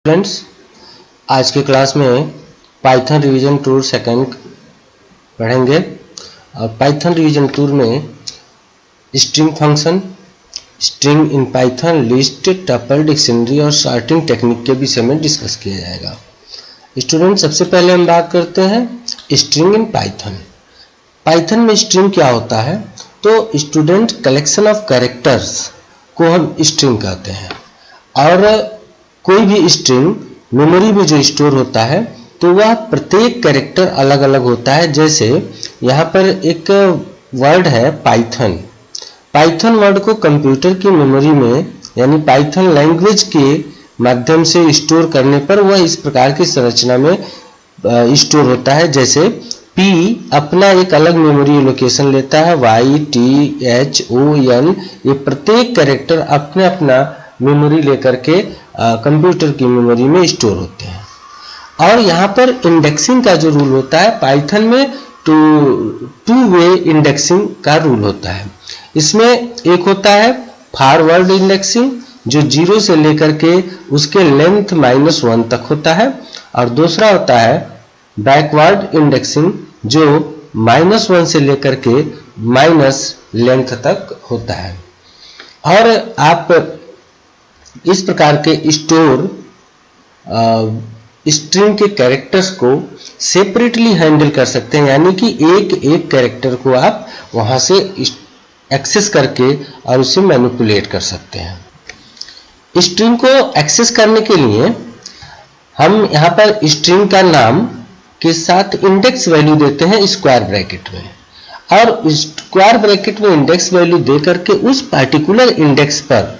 Friends, आज के class में पाइथन रिवीजन टूर सेकंड पढ़ेंगे और पाइथन रिवीजन टूर में string function, string in Python, list, tuple, dictionary और सॉर्टिंग टेक्निक के विषय में डिस्कस किया जाएगा। स्टूडेंट, सबसे पहले हम बात करते हैं स्ट्रिंग इन पाइथन। पाइथन में स्ट्रिंग क्या होता है? तो स्टूडेंट, कलेक्शन ऑफ कैरेक्टर्स को हम स्ट्रिंग कहते हैं और कोई भी स्ट्रिंग मेमोरी में जो स्टोर होता है तो वह प्रत्येक कैरेक्टर अलग अलग होता है। जैसे यहाँ पर एक वर्ड है पाइथन। पाइथन वर्ड को कंप्यूटर की मेमोरी में यानी पाइथन लैंग्वेज के माध्यम से स्टोर करने पर वह इस प्रकार की संरचना में स्टोर होता है। जैसे P अपना एक अलग मेमोरी लोकेशन लेता है, Y, T, H, O, N ये प्रत्येक कैरेक्टर अपने अपना मेमोरी लेकर के कंप्यूटर की मेमोरी में स्टोर होते हैं। और यहाँ पर इंडेक्सिंग का जो रूल होता है पाइथन में टू वे इंडेक्सिंग का रूल होता है। इसमें एक होता है फॉरवर्ड इंडेक्सिंग जो 0 से लेकर के उसके लेंथ -1 तक होता है और दूसरा होता है बैकवर्ड इंडेक्सिंग जो -1 से लेकर के माइनस लेंथ तक होता है। और आप इस प्रकार के स्टोर स्ट्रिंग के कैरेक्टर्स को सेपरेटली हैंडल कर सकते हैं, यानी कि एक एक कैरेक्टर को आप वहां से एक्सेस करके और उसे मैनिपुलेट कर सकते हैं। स्ट्रिंग को एक्सेस करने के लिए हम यहाँ पर स्ट्रिंग का नाम के साथ इंडेक्स वैल्यू देते हैं स्क्वायर ब्रैकेट में, और स्क्वायर ब्रैकेट में इंडेक्स वैल्यू दे करके उस पर्टिकुलर इंडेक्स पर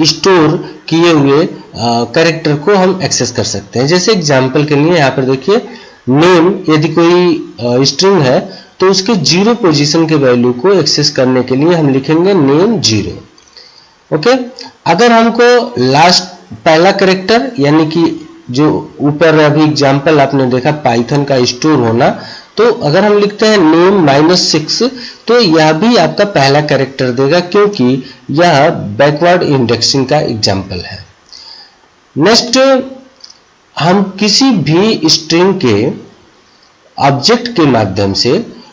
स्टोर किए हुए कैरेक्टर को हम एक्सेस कर सकते हैं। जैसे एग्जांपल के लिए यहाँ पर देखिए नेम, यदि कोई स्ट्रिंग है तो उसके 0 पोजीशन के वैल्यू को एक्सेस करने के लिए हम लिखेंगे नेम 0। ओके, अगर हमको लास्ट पहला कैरेक्टर यानी कि जो ऊपर अभी एग्जांपल आपने देखा पाइथन का स्टोर होना, तो अगर हम लिखते हैं नेम -6 तो यह भी आपका पहला कैरेक्टर देगा क्योंकि यह बैकवर्ड इंडेक्सिंग का एग्जांपल है। नेक्स्ट, हम किसी भी स्ट्रिंग के ऑब्जेक्ट के माध्यम से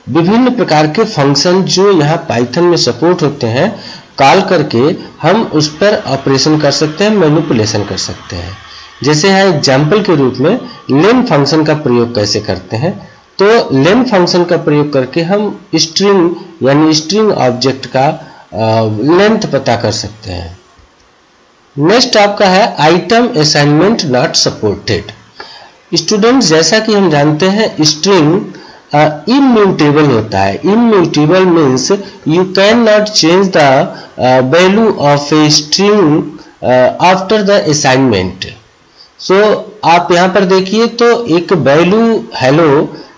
विभिन्न प्रकार के फंक्शन जो यहाँ पाइथन में सपोर्ट होते हैं कॉल करके हम उस पर ऑपरेशन कर सकते हैं, मैनिपुलेशन कर सकते हैं। जैसे यहाँ एग्जांपल के रूप में लेन फंक्शन का प्रयोग कैसे करते हैं, तो लेन फंक्शन का प्रयोग करके हम स्ट्रिंग यानी स्ट्रिंग ऑब्जेक्ट का लेंथ पता कर सकते हैं। नेक्स्ट आपका है item assignment not supported. Student, जैसा कि हम जानते हैं स्ट्रिंग इम्यूटेबल होता है। Immutable means you can not change the value of a string after the assignment. So आप यहाँ पर देखिए तो एक वैल्यू हेलो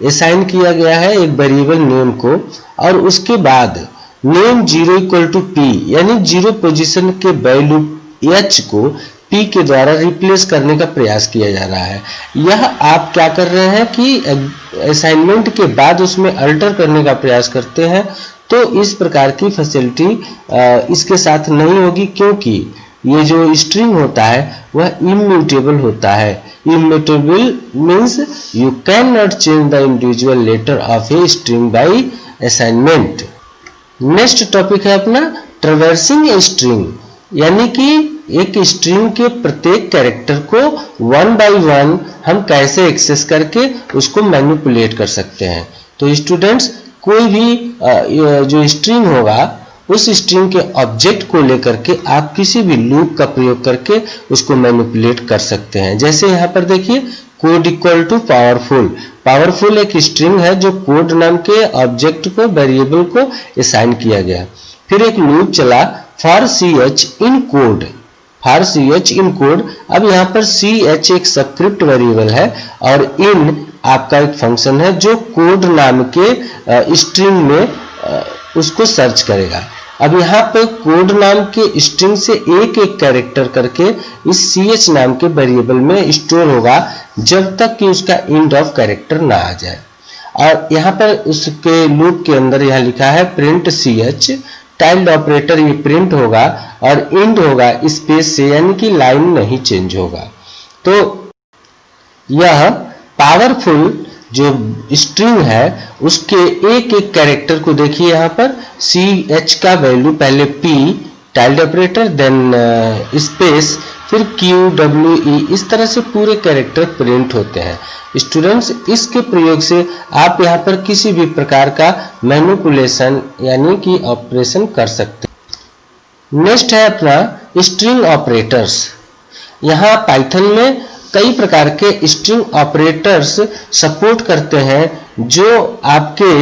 असाइन किया गया है एक वेरिएबल नेम को, और उसके बाद नेम 0 = P यानी 0 पोजीशन के वैल्यू H को P के द्वारा रिप्लेस करने का प्रयास किया जा रहा है। यह आप क्या कर रहे हैं कि असाइनमेंट के बाद उसमें अल्टर करने का प्रयास करते हैं, तो इस प्रकार की फैसिलिटी इसके साथ नहीं होगी क्योंकि ये जो स्ट्रिंग होता है वह इम्यूटेबल होता है। Immutable means you can not change the individual letter of a string by assignment. Next topic है अपना ट्रैवर्सिंग ए स्ट्रिंग, यानी कि एक स्ट्रिंग के प्रत्येक कैरेक्टर को 1 by 1 हम कैसे एक्सेस करके उसको मैनिपुलेट कर सकते हैं। तो स्टूडेंट्स, कोई भी जो स्ट्रिंग होगा उस स्ट्रिंग के ऑब्जेक्ट को लेकर के आप किसी भी लूप का प्रयोग करके उसको मैनिपुलेट कर सकते हैं। जैसे यहाँ पर देखिए कोड = पावरफुल। पावरफुल एक स्ट्रिंग है जो कोड नाम के ऑब्जेक्ट को वेरिएबल को असाइन किया गया। फिर एक लूप चला for ch in code, for ch in code. अब यहाँ पर ch एक स्क्रिप्ट वेरिएबल है और इन आपका एक फंक्शन है जो कोड नाम के स्ट्रिंग में उसको सर्च करेगा। अब यहाँ पे कोड नाम के स्ट्रिंग से एक एक कैरेक्टर करके इस ch नाम के वेरिएबल में स्टोर होगा जब तक कि उसका एंड ऑफ कैरेक्टर ना आ जाए। और यहाँ पर उसके लूप के अंदर यहाँ लिखा है प्रिंट ch, टाइल्ड ऑपरेटर ये प्रिंट होगा और एंड होगा स्पेस से, यानी कि लाइन नहीं चेंज होगा। तो यह पावरफुल जो स्ट्रिंग है उसके एक एक कैरेक्टर को देखिए, यहाँ पर CH का वैल्यू पहले P tilde operator, then space, फिर QWE, इस तरह से पूरे कैरेक्टर प्रिंट होते हैं। स्टूडेंट्स, इसके प्रयोग से आप यहाँ पर किसी भी प्रकार का मैनिपुलेशन यानी कि ऑपरेशन कर सकते हैं। नेक्स्ट है अपना स्ट्रिंग ऑपरेटर्स। यहाँ पाइथन में कई प्रकार के स्ट्रिंग ऑपरेटर्स सपोर्ट करते हैं जो आपके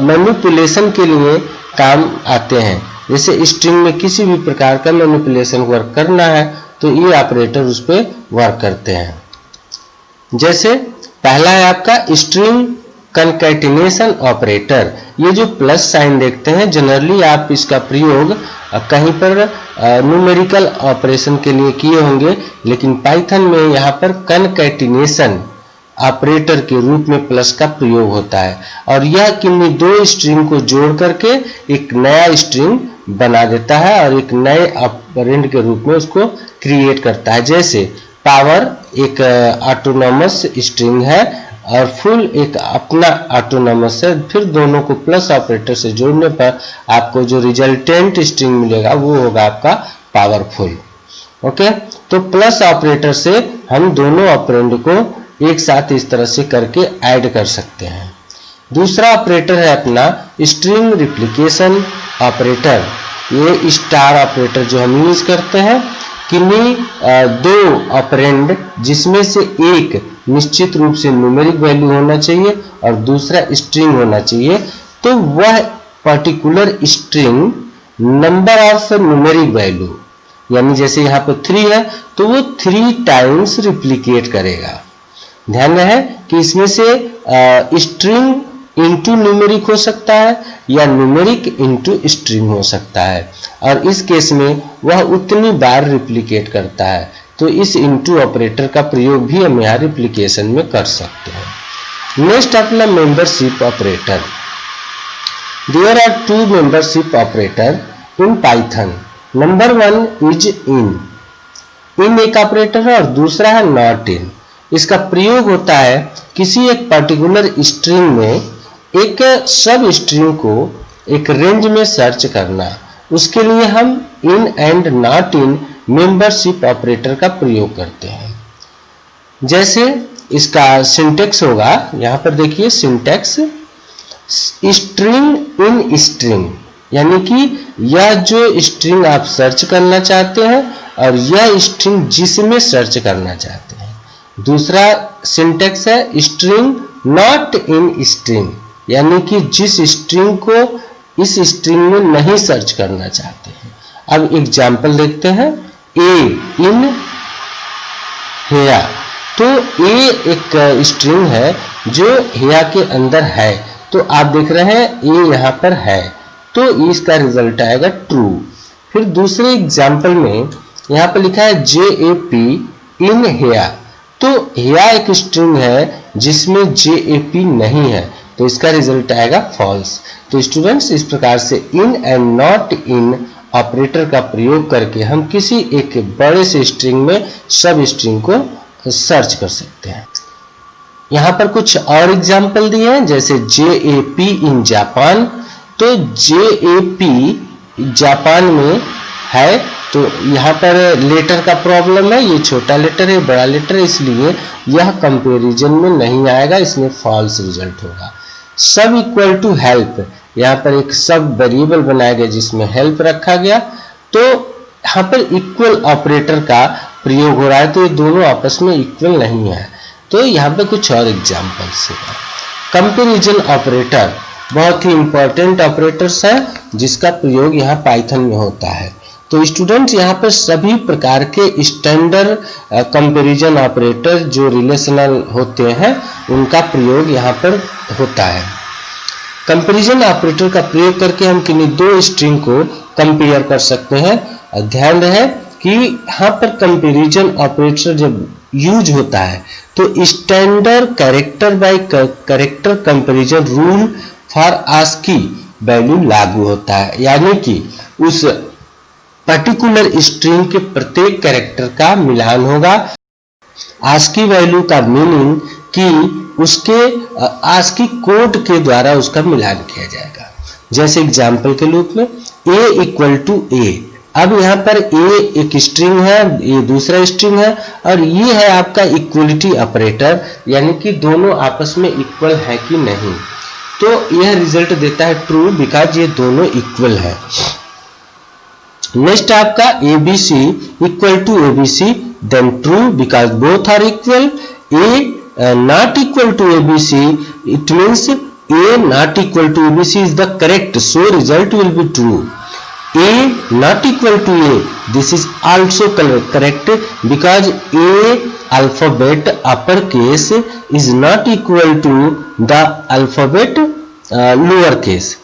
मैनिपुलेशन के लिए काम आते हैं। जैसे स्ट्रिंग में किसी भी प्रकार का मैनिपुलेशन वर्क करना है तो ये ऑपरेटर उस पर वर्क करते हैं। जैसे पहला है आपका स्ट्रिंग कंकैटिनेशन ऑपरेटर। ये जो प्लस साइन देखते हैं, जनरली आप इसका प्रयोग कहीं पर न्यूमेरिकल ऑपरेशन के लिए किए होंगे, लेकिन पाइथन में यहाँ पर कंकैटिनेशन ऑपरेटर के रूप में प्लस का प्रयोग होता है और यह किन्हीं दो स्ट्रिंग को जोड़ करके एक नया स्ट्रिंग बना देता है और एक नए ऑपरेंड के रूप में उसको क्रिएट करता है। जैसे पावर एक ऑटोनॉमस स्ट्रिंग है और फुल एक अपना ऑटोनॉमस है, फिर दोनों को प्लस ऑपरेटर से जोड़ने पर आपको जो रिजल्टेंट स्ट्रिंग मिलेगा वो होगा आपका पावरफुल। ओके, तो प्लस ऑपरेटर से हम दोनों ऑपरेंड को एक साथ इस तरह से करके ऐड कर सकते हैं। दूसरा ऑपरेटर है अपना स्ट्रिंग रिप्लिकेशन ऑपरेटर। ये स्टार ऑपरेटर जो हम यूज करते हैं, किन्हीं दो ऑपरेंड जिसमें से एक निश्चित रूप से न्यूमेरिक वैल्यू होना चाहिए और दूसरा स्ट्रिंग होना चाहिए, तो वह particular string number of numeric value, यानी जैसे यहाँ पर 3 है तो वो 3 टाइम्स रिप्लिकेट करेगा। ध्यान रहे कि इसमें से स्ट्रिंग इंटू न्यूमेरिक हो सकता है या न्यूमेरिक इंटू स्ट्रिंग हो सकता है, और इस केस में वह उतनी बार रिप्लिकेट करता है। तो इस इंटू ऑपरेटर का प्रयोग भी हम यहाँ रिप्लिकेशन में कर सकते हैं। नेक्स्ट अपना membership operator. There are 2 membership operator in Python. Number 1 is in एक ऑपरेटर है और दूसरा है नॉट इन। इसका प्रयोग होता है किसी एक पर्टिकुलर स्ट्रिंग में एक सब स्ट्रिंग को एक रेंज में सर्च करना। उसके लिए हम in and not in membership operator का प्रयोग करते हैं। जैसे इसका सिंटेक्स होगा, यहाँ पर देखिए सिंटेक्स, स्ट्रिंग इन स्ट्रिंग, यानी कि यह जो स्ट्रिंग आप सर्च करना चाहते हैं और यह स्ट्रिंग जिसमें सर्च करना चाहते हैं। दूसरा सिंटेक्स है स्ट्रिंग नॉट इन स्ट्रिंग, यानी कि जिस स्ट्रिंग को इस स्ट्रिंग में नहीं सर्च करना चाहते हैं। अब एग्जाम्पल देखते हैं, ए इन हेया। तो ए एक स्ट्रिंग है जो हेया के अंदर है, तो आप देख रहे हैं ए यहाँ पर है, तो इसका रिजल्ट आएगा ट्रू। फिर दूसरे एग्जाम्पल में यहाँ पर लिखा है JAP इन हेया, तो हेया एक स्ट्रिंग है जिसमें JAP नहीं है, तो इसका रिजल्ट आएगा फॉल्स। तो स्टूडेंट्स, इस प्रकार से in and not in operator का प्रयोग करके हम किसी एक बड़े से स्ट्रिंग में सब स्ट्रिंग को सर्च कर सकते हैं। यहाँ पर कुछ और एग्जाम्पल दिए हैं, जैसे JAP इन जापान। तो JAP जापान में है, तो यहाँ पर लेटर का प्रॉब्लम है, ये छोटा लेटर है बड़ा लेटर है, इसलिए यह कंपैरिजन में नहीं आएगा, इसमें फॉल्स रिजल्ट होगा। सब इक्वल टू हेल्प, यहाँ पर एक सब वेरिएबल बनाया गया जिसमें हेल्प रखा गया, तो यहाँ पर इक्वल ऑपरेटर का प्रयोग हो रहा है, तो ये दोनों आपस में इक्वल नहीं है। तो यहाँ पे कुछ और एग्जाम्पल्स है। कंपैरिजन ऑपरेटर बहुत ही इंपॉर्टेंट ऑपरेटर्स है जिसका प्रयोग यहाँ पाइथन में होता है। तो स्टूडेंट्स, यहाँ पर सभी प्रकार के स्टैंडर्ड कंपैरिजन ऑपरेटर जो रिलेशनल होते हैं उनका प्रयोग यहाँ पर होता है। कंपैरिजन ऑपरेटर का प्रयोग करके हम किन्हीं दो स्ट्रिंग को कंपेयर कर सकते हैं। ध्यान रहे कि यहाँ पर कंपैरिजन ऑपरेटर जब यूज होता है तो standard character by character comparison rule for ASCII value लागू होता है, यानी कि उस पर्टिकुलर स्ट्रिंग के प्रत्येक कैरेक्टर का मिलान होगा ASCII वैल्यू का मीनिंग कि उसके ASCII कोड के द्वारा उसका मिलान किया जाएगा। जैसे एग्जाम्पल के रूप में A इक्वल टू A, अब यहाँ पर A एक स्ट्रिंग है, ये दूसरा स्ट्रिंग है, और ये है आपका इक्वलिटी ऑपरेटर, यानी कि दोनों आपस में इक्वल है कि नहीं। तो यह रिजल्ट देता है ट्रू, बिकॉज ये दोनों इक्वल है। नेक्स्ट आपका ABC equal to ABC, then true because both are equal. A not equal to ABC, it means A not equal to ABC is the correct, so result will be true. A not equal to A, this is also correct because A alphabet uppercase is not equal to the alphabet lower case.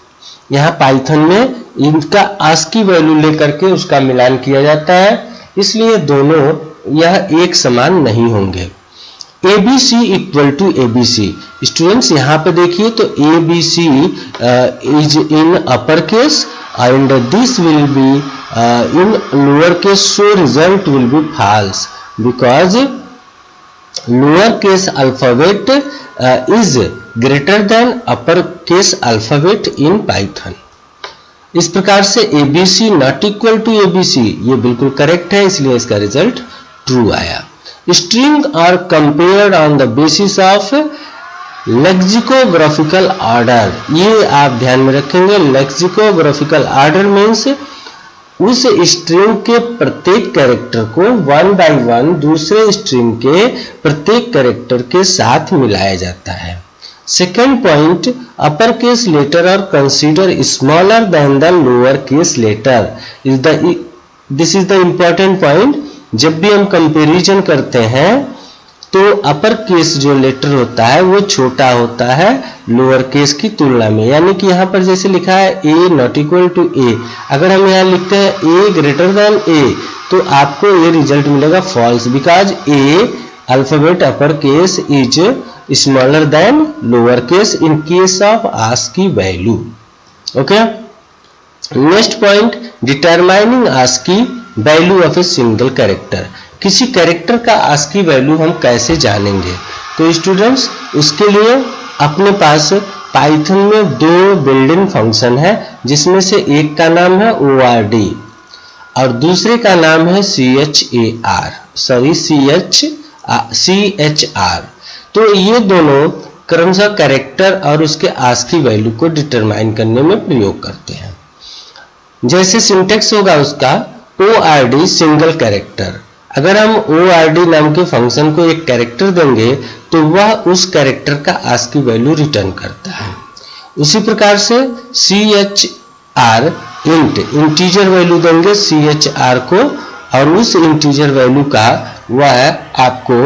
यहाँ Python में इनका ASCII value लेकर के उसका मिलान किया जाता है, इसलिए दोनों यह एक समान नहीं होंगे। ABC equal to ABC, students यहाँ पे देखिए तो ABC is in upper case and this will be in lower case, so result will be false because lower case alphabet is greater than upper case alphabet in Python। इस प्रकार से ABC not equal to ABC ये बिल्कुल correct है, इसलिए इसका result true आया। String are compared on the basis of lexicographical order, ये आप ध्यान में रखेंगे। लेक्सिकोग्राफिकल ऑर्डर मीन्स उस स्ट्रिंग के प्रत्येक कैरेक्टर को वन बाय वन दूसरे स्ट्रिंग के प्रत्येक कैरेक्टर के साथ मिलाया जाता है। Second point, upper case letter are consider smaller than the lower case letter, this is the important point. जब भी हम कंपैरिजन करते हैं तो अपर केस जो लेटर होता है वो छोटा होता है लोअर केस की तुलना में, यानी कि यहाँ पर जैसे लिखा है A not equal to A, अगर हम यहाँ लिखते हैं A ग्रेटर देन A तो आपको ये रिजल्ट मिलेगा false, because A alphabet upper case is smaller than lower case in case of ASCII value. Okay, next point, determining ASCII value of a single character, किसी character का ASCII value हम कैसे जानेंगे? तो स्टूडेंट्स उसके लिए अपने पास पाइथन में दो बिल्ट-इन फंक्शन है, जिसमें से एक का नाम है ORD और दूसरे का नाम है CHR। तो ये दोनों क्रमशः कैरेक्टर और उसके ASCII वैल्यू को डिटरमाइन करने में प्रयोग करते हैं। जैसे सिंटेक्स होगा उसका ORD सिंगल कैरेक्टर, अगर हम ORD नाम के फंक्शन को एक कैरेक्टर देंगे तो वह उस कैरेक्टर का ASCII वैल्यू रिटर्न करता है। उसी प्रकार से CHR इंटीजर वैल्यू देंगे CHR को और उस इंटीजर वैल्यू का वह आपको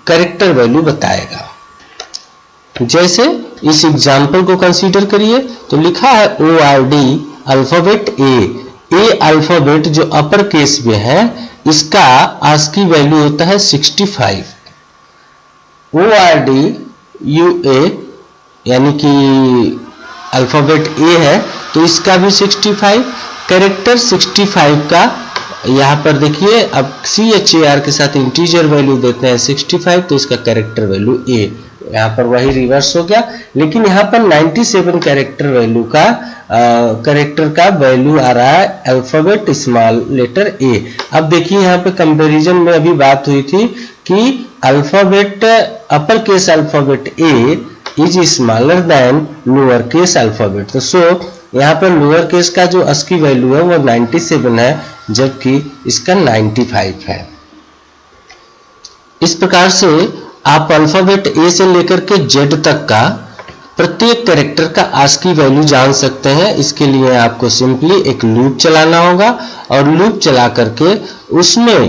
कैरेक्टर वैल्यू बताएगा। जैसे इस एग्जाम्पल को कंसीडर करिए तो लिखा है ORD अल्फाबेट A अल्फाबेट जो अपर केस में है इसका ASCII वैल्यू होता है 65। ORD UA यानी कि अल्फाबेट A है तो इसका भी 65, कैरेक्टर 65 का यहाँ पर देखिए, अब CHAR के साथ इंटीजर वैल्यू देते हैं 65 तो इसका कैरेक्टर वैल्यू A, यहाँ पर वही रिवर्स हो गया, लेकिन यहाँ पर 97 कैरेक्टर वैल्यू का कैरेक्टर का वैल्यू आ रहा है अल्फाबेट स्मॉल लेटर A। अब देखिए यहाँ पे कंपैरिजन में अभी बात हुई थी कि alphabet upper case alphabet A is smaller than lower case alphabet, तो सो यहाँ पर लोअर केस का जो ASCII वैल्यू है वो 97 है जबकि इसका 95 है। इस प्रकार से आप अल्फाबेट A से लेकर के Z तक का प्रत्येक कैरेक्टर का ASCII वैल्यू जान सकते हैं। इसके लिए आपको सिंपली एक लूप चलाना होगा और लूप चला करके उसमें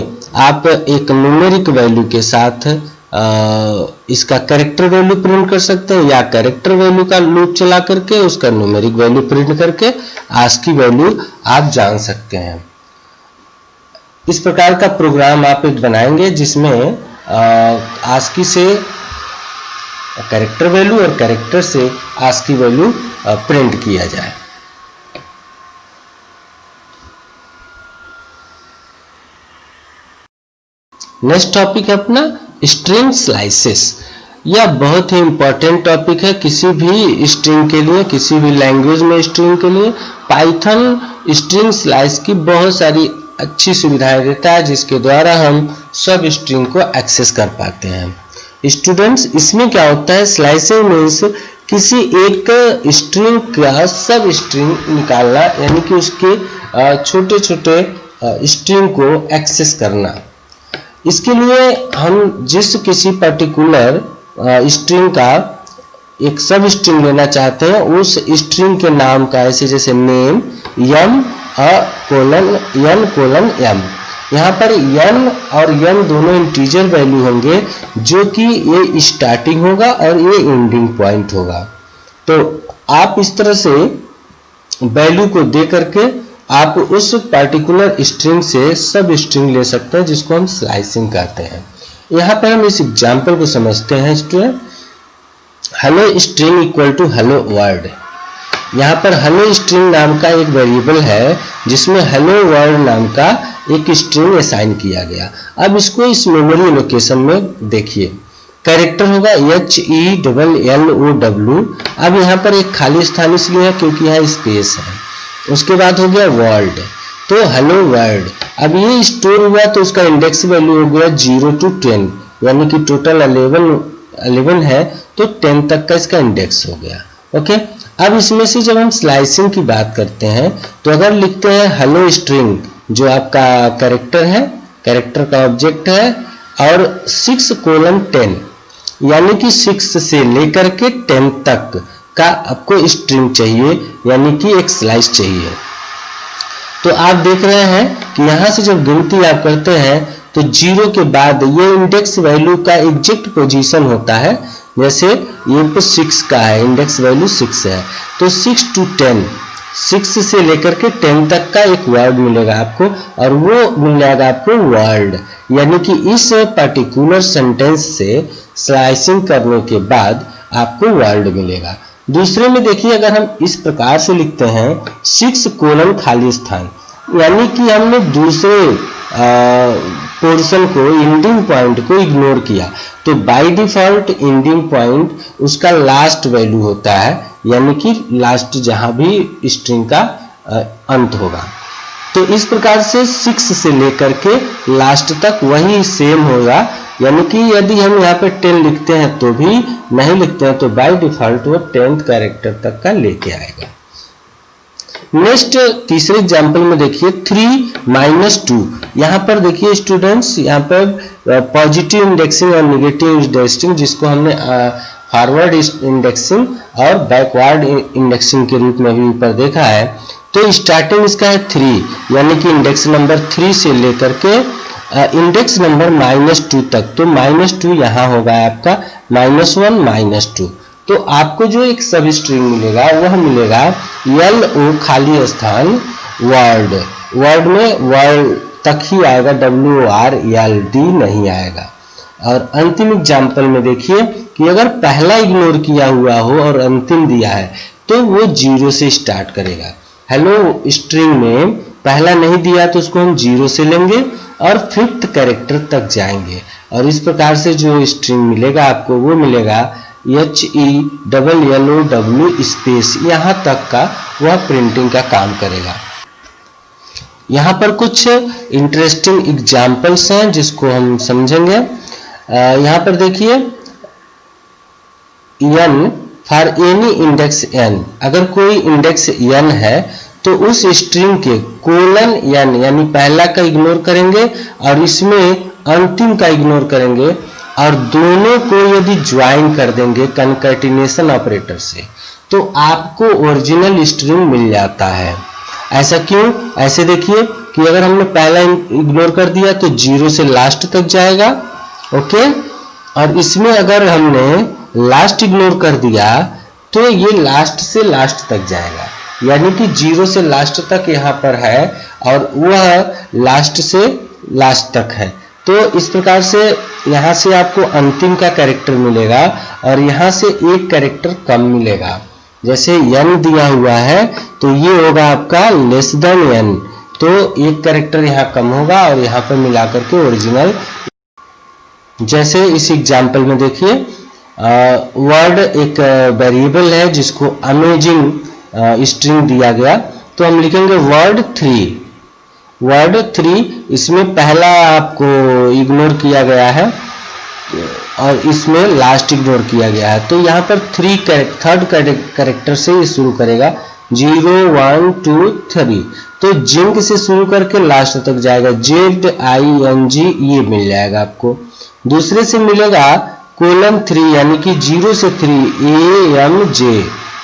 आप एक न्यूमेरिक वैल्यू के साथ इसका कैरेक्टर वैल्यू प्रिंट कर सकते हैं, या कैरेक्टर वैल्यू का लूप चला करके उसका न्यूमेरिक वैल्यू प्रिंट करके ASCII वैल्यू आप जान सकते हैं। इस प्रकार का प्रोग्राम आप एक बनाएंगे जिसमें ASCII से कैरेक्टर वैल्यू और कैरेक्टर से ASCII वैल्यू प्रिंट किया जाए। नेक्स्ट टॉपिक है अपना स्ट्रिंग स्लाइसेस। यह बहुत ही इंपॉर्टेंट टॉपिक है किसी भी स्ट्रिंग के लिए, किसी भी लैंग्वेज में स्ट्रिंग के लिए। पाइथन स्ट्रिंग स्लाइस की बहुत सारी अच्छी सुविधाएं देता है जिसके द्वारा हम सब स्ट्रिंग को एक्सेस कर पाते हैं। स्टूडेंट्स, इसमें क्या होता है, स्लाइसिंग मीन्स किसी एक स्ट्रिंग का सब स्ट्रिंग निकालना, यानी कि उसके छोटे छोटे स्ट्रिंग को एक्सेस करना। इसके लिए हम जिस किसी पर्टिकुलर स्ट्रिंग का एक सब स्ट्रिंग लेना चाहते हैं, उस स्ट्रिंग के नाम का, ऐसे जैसे नेम n:m, यहाँ पर n और m दोनों इंटीजर वैल्यू होंगे, जो कि ये स्टार्टिंग होगा और ये एंडिंग पॉइंट होगा। तो आप इस तरह से वैल्यू को दे करके आप उस पर्टिकुलर स्ट्रिंग से सब स्ट्रिंग ले सकते हैं, जिसको हम स्लाइसिंग कहते हैं। यहाँ पर हम इस एग्जाम्पल को समझते हैं student. Hello string equal to hello world. यहाँ पर हेलो स्ट्रिंग नाम का एक वेरिएबल है जिसमें हेलो वर्ड नाम का एक स्ट्रिंग असाइन किया गया। अब इसको इस मेमोरी लोकेशन में देखिए, कैरेक्टर होगा HELLOW। अब यहाँ पर एक खाली स्थान इसलिए है क्योंकि यहाँ स्पेस है। उसके बाद हो गया वर्ल्ड, तो हेलो वर्ल्ड। अब ये स्टोर हुआ तो उसका इंडेक्स वैल्यू हो गया 0 to 10, यानी कि टोटल 11 है, तो 10 तक का इसका इंडेक्स हो गया। ओके, अब इसमें से जब हम स्लाइसिंग की बात करते हैं तो अगर लिखते हैं हेलो स्ट्रिंग, जो आपका कैरेक्टर है, कैरेक्टर का ऑब्जेक्ट है, और 6:10, यानी कि 6 से लेकर के 10 तक का आपको स्ट्रिंग चाहिए, यानी कि एक स्लाइस चाहिए। तो आप देख रहे हैं कि यहाँ से जब गिनती आप करते हैं तो 0 के बाद ये इंडेक्स वैल्यू का एग्जैक्ट पोजीशन होता है। जैसे ये पे 6 का है, इंडेक्स वैल्यू 6 है, तो 6 to 10, 6 से लेकर के 10 तक का एक वर्ड मिलेगा आपको, और वो मिल जाएगा आपको वर्ल्ड। यानी कि इस पर्टिकुलर सेंटेंस से स्लाइसिंग करने के बाद आपको वर्ल्ड मिलेगा। दूसरे में देखिए, अगर हम इस प्रकार से लिखते हैं 6: खाली स्थान, यानी कि हमने दूसरे पोर्शन को, एंडिंग पॉइंट को इग्नोर किया, तो बाय डिफॉल्ट एंडिंग पॉइंट उसका लास्ट वैल्यू होता है, यानी कि लास्ट जहां भी स्ट्रिंग का अंत होगा। तो इस प्रकार से 6 से लेकर के लास्ट तक वही सेम होगा, यानी कि यदि हम यहाँ पे 10 लिखते हैं तो भी, नहीं लिखते हैं तो बाय डिफॉल्ट वो 10th कैरेक्टर तक का लेके आएगा। नेक्स्ट तीसरे एग्जाम्पल में देखिए 3-2। यहाँ पर देखिए स्टूडेंट्स, यहाँ पर पॉजिटिव इंडेक्सिंग और नेगेटिव इंडेक्सिंग, जिसको हमने फॉरवर्ड इंडेक्सिंग और बैकवर्ड इंडेक्सिंग के रूप में भी ऊपर देखा है। तो स्टार्टिंग इसका है 3, यानी कि इंडेक्स नंबर 3 से लेकर के इंडेक्स नंबर -2 तक। तो -2 यहाँ होगा आपका, -1 -2। तो आपको जो एक सब स्ट्रिंग मिलेगा वह मिलेगा LO खाली स्थान वर्ड। वर्ड में वर्ड तक ही आएगा, WORLD नहीं आएगा। और अंतिम एग्जाम्पल में देखिए कि अगर पहला इग्नोर किया हुआ हो और अंतिम दिया है तो वो 0 से स्टार्ट करेगा। हेलो स्ट्रिंग में पहला नहीं दिया तो उसको हम 0 से लेंगे और 5th कैरेक्टर तक जाएंगे, और इस प्रकार से जो स्ट्रिंग मिलेगा आपको वो मिलेगा HELLOW स्पेस, यहाँ तक का वह प्रिंटिंग का काम करेगा। यहाँ पर कुछ इंटरेस्टिंग एग्जाम्पल्स हैं जिसको हम समझेंगे। यहाँ पर देखिए n for any index n, अगर कोई इंडेक्स n है तो उस स्ट्रिंग के :n, यानी पहला का इग्नोर करेंगे और इसमें अंतिम का इग्नोर करेंगे, और दोनों को यदि ज्वाइन कर देंगे कनकैटिनेशन ऑपरेटर से, तो आपको ओरिजिनल स्ट्रिंग मिल जाता है। ऐसा क्यों? ऐसे देखिए कि अगर हमने पहला इग्नोर कर दिया तो 0 से लास्ट तक जाएगा, ओके, और इसमें अगर हमने लास्ट इग्नोर कर दिया तो ये लास्ट से लास्ट तक जाएगा, यानी कि 0 से लास्ट तक यहाँ पर है और वह लास्ट से लास्ट तक है। तो इस प्रकार से यहाँ से आपको अंतिम का कैरेक्टर मिलेगा और यहाँ से एक कैरेक्टर कम मिलेगा। जैसे n दिया हुआ है तो ये होगा आपका n, तो एक कैरेक्टर यहाँ कम होगा और यहाँ पर मिलाकर के ओरिजिनल जैसे इस एग्जाम्पल में देखिए, वर्ड एक वेरिएबल है जिसको अमेजिंग स्ट्रिंग दिया गया, तो हम लिखेंगे वर्ड 3। इसमें पहला आपको इग्नोर किया गया है और इसमें लास्ट इग्नोर किया गया है, तो यहाँ पर थर्ड कैरेक्टर से ये शुरू करेगा 0 1 2 3, तो जिंग से शुरू करके लास्ट तक जाएगा, ZING ये मिल जाएगा आपको। दूसरे से मिलेगा :3 यानी कि 0 से 3 AMJ,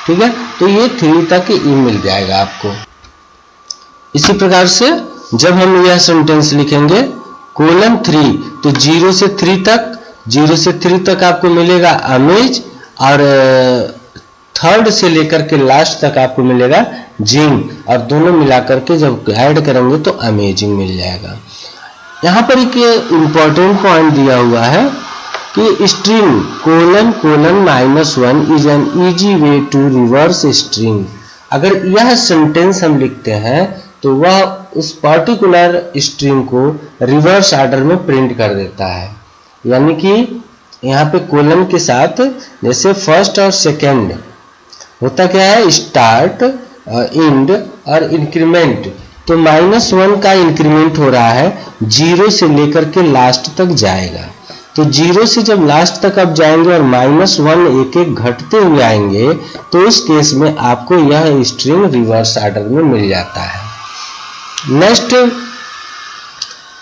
ठीक है, तो ये 3 तक ये मिल जाएगा आपको। इसी प्रकार से जब हम यह सेंटेंस लिखेंगे :3 तो 0 से 3 तक आपको मिलेगा अमेज, और थर्ड से लेकर के लास्ट तक आपको मिलेगा जिंग, और दोनों मिलाकर के जब ऐड करेंगे तो अमेजिंग मिल जाएगा। यहाँ पर एक इम्पोर्टेंट पॉइंट दिया हुआ है कि string ::1 is an easy way to reverse string. अगर यह सेंटेंस हम लिखते हैं तो वह उस पर्टिकुलर स्ट्रिंग को रिवर्स ऑर्डर में प्रिंट कर देता है, यानी कि यहाँ पे कोलन के साथ जैसे फर्स्ट और सेकंड होता क्या है, स्टार्ट, एंड और इंक्रीमेंट, तो -1 का इंक्रीमेंट हो रहा है, 0 से लेकर के लास्ट तक जाएगा, तो 0 से जब लास्ट तक आप जाएंगे और -1 एक एक घटते हुए आएंगे, तो उस केस में आपको यह स्ट्रिंग रिवर्स ऑर्डर में मिल जाता है। नेक्स्ट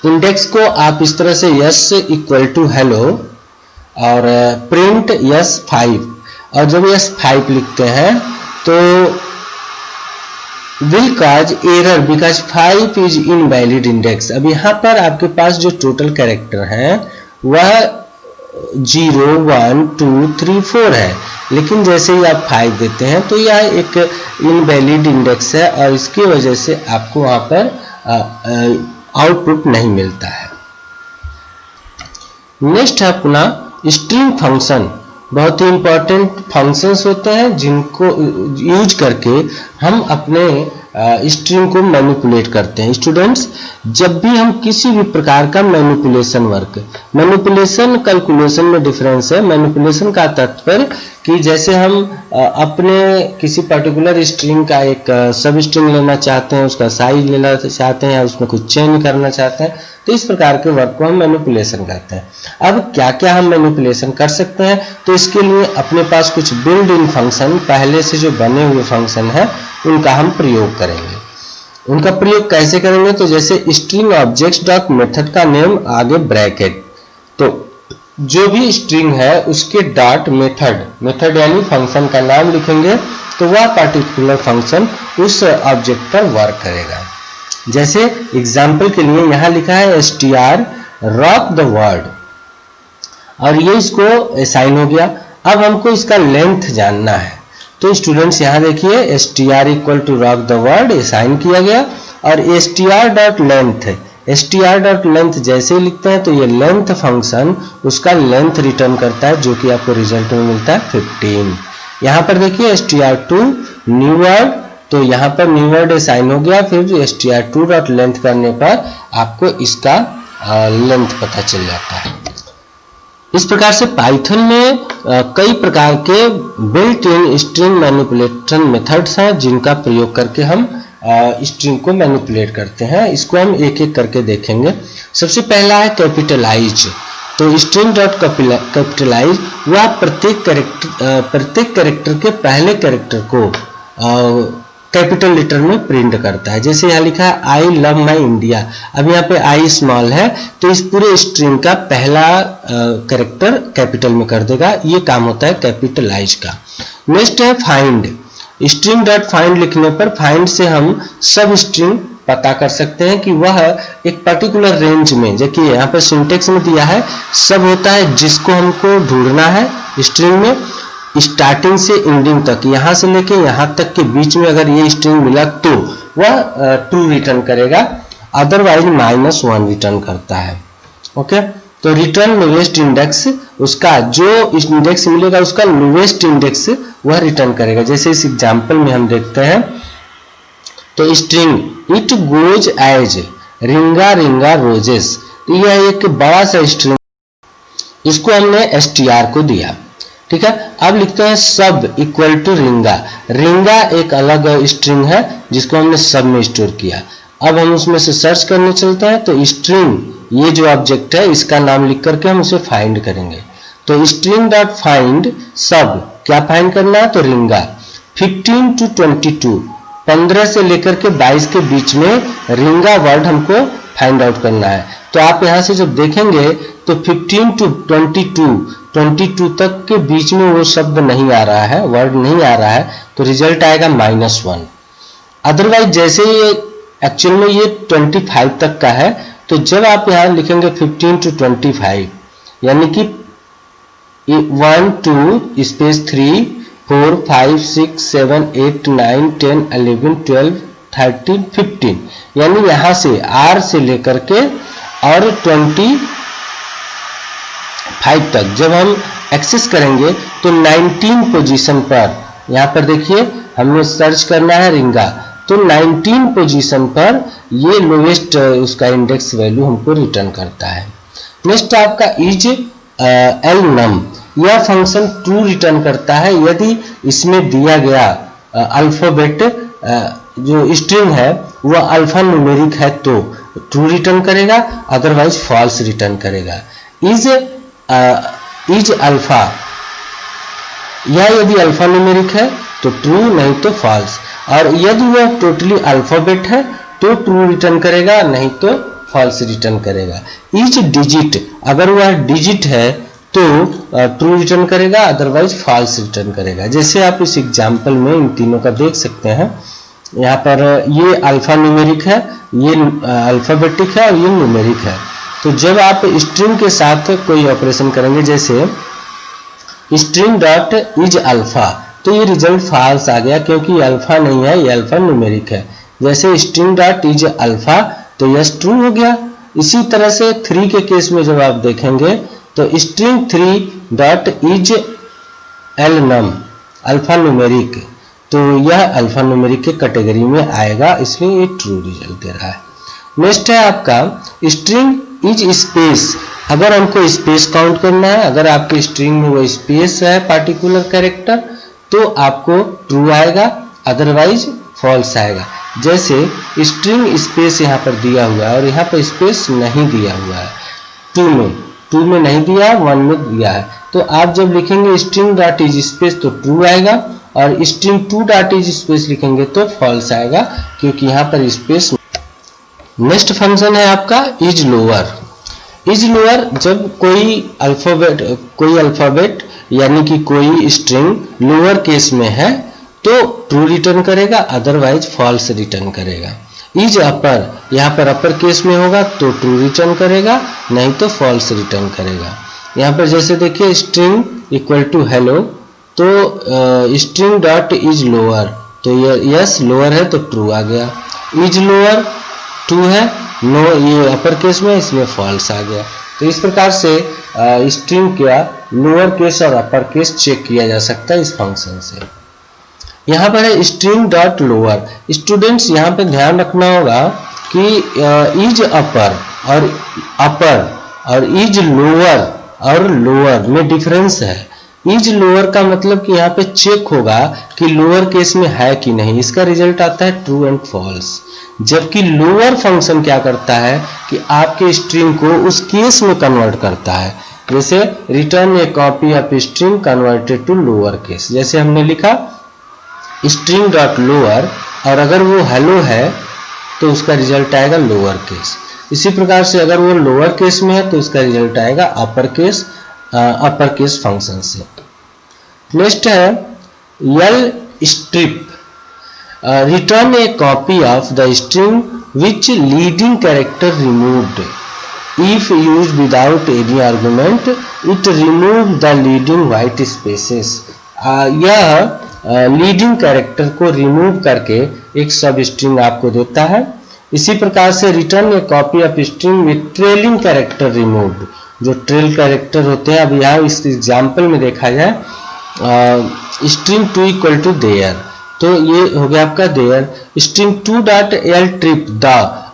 इंडेक्स को आप इस तरह से S = हेलो और प्रिंट S5, और जब S5 लिखते हैं तो will cause error because 5 is invalid index। अब यहाँ पर आपके पास जो टोटल कैरेक्टर है वह 0 1 2 3 4 है, लेकिन जैसे ही आप 5 देते हैं तो यह एक इनवैलिड इंडेक्स है और इसकी वजह से आपको वहाँ पर आउटपुट नहीं मिलता है। नेक्स्ट है अपना स्ट्रिंग फंक्शन। बहुत ही इंपॉर्टेंट फंक्शंस होते हैं जिनको यूज करके हम अपने स्ट्रिंग को मैनिपुलेट करते हैं। स्टूडेंट्स, जब भी हम किसी भी प्रकार का मैनिपुलेशन वर्क, मैनिपुलेशन कैलकुलेशन में डिफरेंस है। मैनिपुलेशन का तात्पर्य कि जैसे हम अपने किसी पर्टिकुलर स्ट्रिंग का एक सब स्ट्रिंग लेना चाहते हैं, उसका साइज लेना चाहते हैं या उसमें कुछ चेंज करना चाहते हैं, तो इस प्रकार के वर्क को हम मैनिपुलेशन कहते हैं। अब क्या क्या हम मैनिपुलेशन कर सकते हैं, तो इसके लिए अपने पास कुछ बिल्ड इन फंक्शन, पहले से जो बने हुए फंक्शन है उनका हम प्रयोग करेंगे। उनका प्रयोग कैसे करेंगे, तो जैसे स्ट्रिंग ऑब्जेक्ट्स डॉट मेथड का नेम आगे ब्रैकेट, तो जो भी स्ट्रिंग है उसके डॉट मेथड यानी फंक्शन का नाम लिखेंगे, तो वह पर्टिकुलर फंक्शन उस ऑब्जेक्ट पर वर्क करेगा। जैसे एग्जाम्पल के लिए यहाँ लिखा है str rock the word, और ये इसको असाइन हो गया। अब हमको इसका लेंथ जानना है, तो स्टूडेंट्स यहाँ देखिए str = rock the word assign किया गया, और str.length जैसे ही लिखते हैं तो ये लेंथ फंक्शन उसका लेंथ रिटर्न करता है, जो कि आपको रिजल्ट में मिलता है 15। यहाँ पर देखिए str2 न्यू वर्ड, तो यहाँ पर न्यू वर्ड असाइन हो गया, फिर str2.length करने पर आपको इसका लेंथ पता चल जाता है। इस प्रकार से पाइथन में कई प्रकार के built in string manipulation methods हैं जिनका प्रयोग करके हम स्ट्रिंग को मैनिपुलेट करते हैं। इसको हम एक एक करके देखेंगे। सबसे पहला है कैपिटलाइज। तो स्ट्रिंग डॉट कैपिटलाइज वह प्रत्येक कैरेक्टर के पहले कैरेक्टर को कैपिटल लेटर में प्रिंट करता है। जैसे यहाँ लिखा है आई लव माई इंडिया, अब यहाँ पे आई स्मॉल है तो इस पूरे स्ट्रिंग का पहला कैरेक्टर कैपिटल में कर देगा। ये काम होता है कैपिटलाइज का। नेक्स्ट है फाइंड। स्ट्रिंग डॉट फाइंड लिखने पर फाइंड से हम सब स्ट्रिंग पता कर सकते हैं कि वह एक पर्टिकुलर रेंज में, देखिए यहाँ पर सिंटेक्स में दिया है सब होता है जिसको हमको ढूंढना है स्ट्रिंग में, स्टार्टिंग से एंडिंग तक, यहाँ से लेके यहाँ तक के बीच में अगर ये स्ट्रिंग मिला तो वह ट्रू रिटर्न करेगा, अदरवाइज -1 रिटर्न करता है। ओके, तो रिटर्न लोवेस्ट इंडेक्स, उसका जो इंडेक्स मिलेगा उसका लोवेस्ट इंडेक्स वह रिटर्न करेगा। जैसे इस एग्जांपल में हम देखते हैं तो स्ट्रिंग इट गोज एज रिंगा रिंगा रोजेस, यह एक बड़ा सा स्ट्रिंग। इसको हमने str को दिया, ठीक है। अब लिखते हैं सब इक्वल टू रिंगा। रिंगा एक अलग स्ट्रिंग है जिसको हमने सब में स्टोर किया। अब हम उसमें से सर्च करने चलते हैं, तो स्ट्रिंग ये जो ऑब्जेक्ट है इसका नाम लिख करके हम उसे फाइंड करेंगे। तो स्ट्रिंग डॉट फाइंड सब, क्या फाइंड करना है, तो रिंगा। 15 to 22, 15 से लेकर के 22 के बीच में रिंगा वर्ड हमको फाइंड आउट करना है। तो आप यहां से जब देखेंगे तो 15 to 22 तक के बीच में वो शब्द नहीं आ रहा है, वर्ड नहीं आ रहा है, तो रिजल्ट आएगा -1। अदरवाइज जैसे ये एक्चुअल में ये 25 तक का है, तो जब आप यहां लिखेंगे 15 to 25 यानी कि 1 2 स्पेस 3 4 5 6 7 8 9 10 11 12 13 15 यानी यहां से R से लेकर के और 25 तक जब हम एक्सेस करेंगे तो 19 पोजीशन पर, यहां पर देखिए हमने सर्च करना है रिंगा, तो 19 पोजीशन पर ये लोएस्ट उसका इंडेक्स वैल्यू हमको रिटर्न करता है। नेक्स्ट आपका इज एल नम, यह फंक्शन ट्रू रिटर्न करता है यदि इसमें दिया गया अल्फाबेट जो स्ट्रिंग है वह अल्फा न्यूमेरिक है तो ट्रू रिटर्न करेगा, अदरवाइज फॉल्स रिटर्न करेगा। इज अल्फा, यह यदि अल्फा न्यूमेरिक है तो ट्रू, नहीं तो फॉल्स, और यदि वह टोटली अल्फाबेट है तो ट्रू रिटर्न करेगा, नहीं तो फॉल्स रिटर्न करेगा। इज डिजिट, अगर वह डिजिट है तो ट्रू रिटर्न करेगा, अदरवाइज फॉल्स रिटर्न करेगा। जैसे आप इस एग्जांपल में इन तीनों का देख सकते हैं, यहाँ पर ये अल्फा न्यूमेरिक है, ये अल्फाबेटिक है और ये न्यूमेरिक है। तो जब आप स्ट्रिंग के साथ कोई ऑपरेशन करेंगे, जैसे स्ट्रिंग डॉट इज अल्फा, तो ये रिजल्ट फॉल्स आ गया क्योंकि ये अल्फा नहीं है, ये अल्फा न्यूमेरिक है। जैसे स्ट्रिंग डॉट इज अल्फा तो यस ट्रू हो गया। इसी तरह से 3 के केस में जब आप देखेंगे तो string 3 dot is al num, alpha numeric, तो यह अल्फा न्यूमेरिक के कैटेगरी में आएगा, इसलिए ये ट्रू रिजल्ट दे रहा है। नेक्स्ट है आपका स्ट्रिंग इज स्पेस, अगर हमको स्पेस काउंट करना है, अगर आपके स्ट्रिंग में वो स्पेस है पार्टिकुलर कैरेक्टर तो आपको ट्रू आएगा, अदरवाइज फॉल्स आएगा। जैसे स्ट्रिंग स्पेस यहाँ पर दिया हुआ है और यहाँ पर स्पेस नहीं दिया हुआ है, 2 में नहीं दिया, 1 में दिया है, तो आप जब लिखेंगे स्ट्रिंग डॉट इज स्पेस तो ट्रू आएगा, और स्ट्रिंग 2 डॉट इज स्पेस लिखेंगे तो फॉल्स आएगा क्योंकि यहाँ पर स्पेस। नेक्स्ट फंक्शन है आपका इज लोअर। इज लोअर, जब कोई अल्फाबेट यानी कि कोई स्ट्रिंग लोअर केस में है तो ट्रू रिटर्न करेगा, अदरवाइज फॉल्स रिटर्न करेगा। इज अपर, यहाँ पर अपर केस में होगा तो ट्रू रिटर्न करेगा, नहीं तो फॉल्स रिटर्न करेगा। यहाँ पर जैसे देखिए स्ट्रिंग इक्वल टू हेलो, तो स्ट्रिंग डॉट इज लोअर, तो यस लोअर है तो ट्रू आ गया। इज लोअर ट्रू है, नो ये अपर केस में इसलिए फॉल्स आ गया। तो इस प्रकार से स्ट्रिंग का लोअर केस और अपर केस चेक किया जा सकता है इस फंक्शन से। यहाँ पर है स्ट्रिंग डॉट लोअर। स्टूडेंट्स यहाँ पे ध्यान रखना होगा कि इज अपर और इज लोअर और लोअर में डिफरेंस है। इज लोअर का मतलब कि यहाँ पे चेक होगा कि लोअर केस में है कि नहीं, इसका रिजल्ट आता है ट्रू एंड फॉल्स। जबकि लोअर फंक्शन क्या करता है कि आपके स्ट्रिंग को उस केस में कन्वर्ट करता है, जैसे return a copy of string converted to lower case. जैसे हमने लिखा स्ट्रिंग डॉट लोअर और अगर वो हेलो है तो उसका रिजल्ट आएगा लोअर केस। इसी प्रकार से अगर वो लोअर केस में है तो उसका रिजल्ट आएगा अपर केस फंक्शन से। नेक्स्ट है L strip, return a copy of the string which leading character removed, if used without any argument it remove the leading white spaces. यह लीडिंग कैरेक्टर को remove करके एक सब string आपको देता है। इसी प्रकार से return a copy of string with trailing character removed, जो ट्रेल कैरेक्टर होते हैं, अब यहाँ इस एग्जाम्पल में देखा जाए स्ट्रिंग 2 इक्वल टू देयर, तो ये हो गया आपका there. String 2 dot L strip the,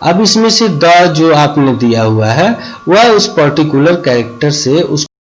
अब इसमें से द जो आपने दिया हुआ है वह उस पर्टिकुलर कैरेक्टर से उस